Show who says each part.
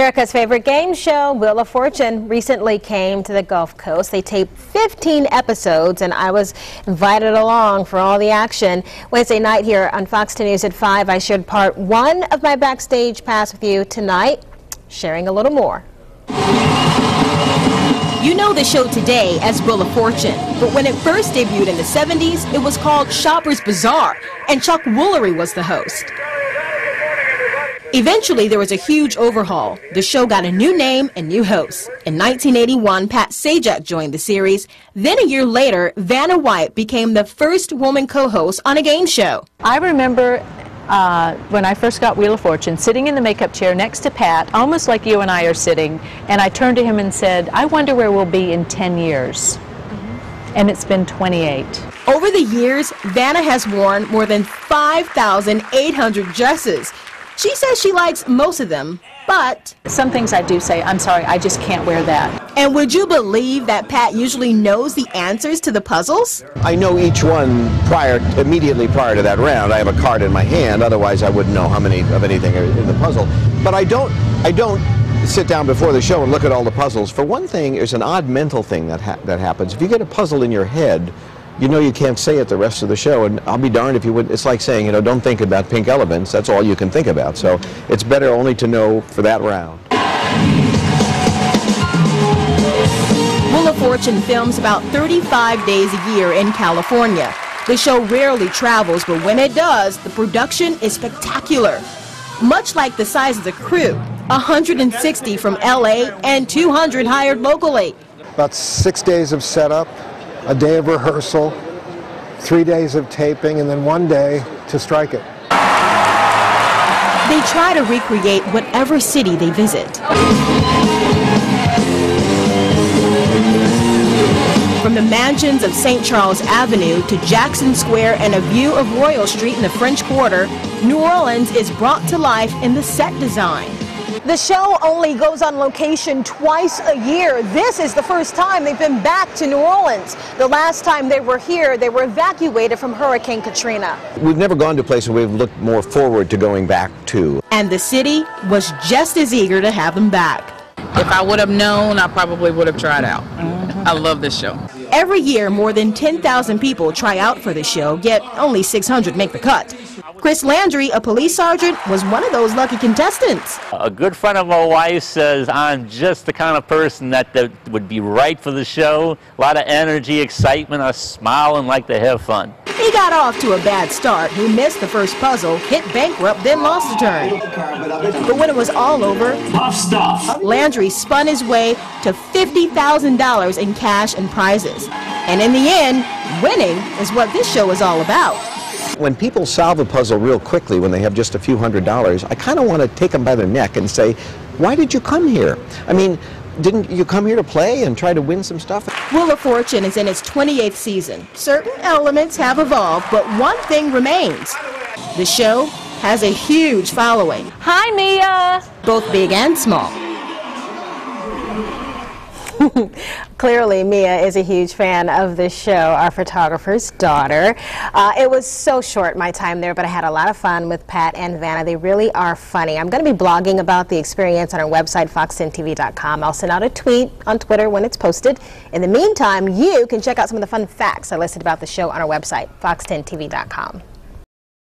Speaker 1: America's favorite game show, Wheel of Fortune, recently came to the Gulf Coast. They taped 15 episodes, and I was invited along for all the action. Wednesday night here on Fox 10 News at 5, I shared part 1 of my backstage pass with you. Tonight, sharing a little more. You know the show today as Wheel of Fortune, but when it first debuted in the 70s, it was called Shopper's Bazaar, and Chuck Woolery was the host. Eventually, there was a huge overhaul. The show got a new name and new hosts. In 1981, Pat Sajak joined the series. Then a year later, Vanna became the first woman co-host on a game show.
Speaker 2: I remember when I first got Wheel of Fortune, sitting in the makeup chair next to Pat, almost like you and I are sitting, and I turned to him and said, I wonder where we'll be in 10 years. And it's been 28.
Speaker 1: Over the years, Vanna has worn more than 5,800 dresses. She says she likes most of them, but
Speaker 2: some things I do say, I'm sorry, I just can't wear that.
Speaker 1: And would you believe that Pat usually knows the answers to the puzzles?
Speaker 3: I know each one immediately prior to that round. I have a card in my hand, otherwise I wouldn't know how many of anything are in the puzzle. But I don't sit down before the show and look at all the puzzles. For one thing, there's an odd mental thing that happens. If you get a puzzle in your head, you know you can't say it the rest of the show, and I'll be darned if you would. It's like saying, you know, don't think about pink elements. That's all you can think about. So it's better only to know for that round.
Speaker 1: Wheel of Fortune films about 35 days a year in California. The show rarely travels, but when it does, the production is spectacular. Much like the size of the crew, 160 from LA and 200 hired locally.
Speaker 4: About 6 days of setup, a day of rehearsal, 3 days of taping, and then 1 day to strike it.
Speaker 1: They try to recreate whatever city they visit. From the mansions of St. Charles Avenue to Jackson Square and a view of Royal Street in the French Quarter, New Orleans is brought to life in the set design. The show only goes on location twice a year. This is the first time they've been back to New Orleans. The last time they were here, they were evacuated from Hurricane Katrina.
Speaker 3: We've never gone to a place where we've looked more forward to going back to.
Speaker 1: And the city was just as eager to have them back.
Speaker 5: If I would have known, I probably would have tried out. I love this show.
Speaker 1: Every year, more than 10,000 people try out for the show, yet only 600 make the cut. Chris Landry, a police sergeant, was one of those lucky contestants.
Speaker 6: A good friend of my wife says I'm just the kind of person that would be right for the show. A lot of energy, excitement, I smile and like to have fun.
Speaker 1: He got off to a bad start. He missed the first puzzle, hit bankrupt, then lost a turn. But when it was all over,
Speaker 7: tough stuff.
Speaker 1: Landry spun his way to $50,000 in cash and prizes. And in the end, winning is what this show is all about.
Speaker 3: When people solve a puzzle real quickly, when they have just a few $100s, I kind of want to take them by the neck and say, why did you come here? I mean, didn't you come here to play and try to win some stuff?
Speaker 1: Wheel of Fortune is in its 28th season. Certain elements have evolved, but one thing remains. The show has a huge following.
Speaker 2: Hi, Mia!
Speaker 1: Both big and small. Clearly, Mia is a huge fan of this show, our photographer's daughter. It was so short, my time there, but I had a lot of fun with Pat and Vanna. They really are funny. I'm going to be blogging about the experience on our website, fox10tv.com. I'll send out a tweet on Twitter when it's posted. In the meantime, you can check out some of the fun facts I listed about the show on our website, fox10tv.com.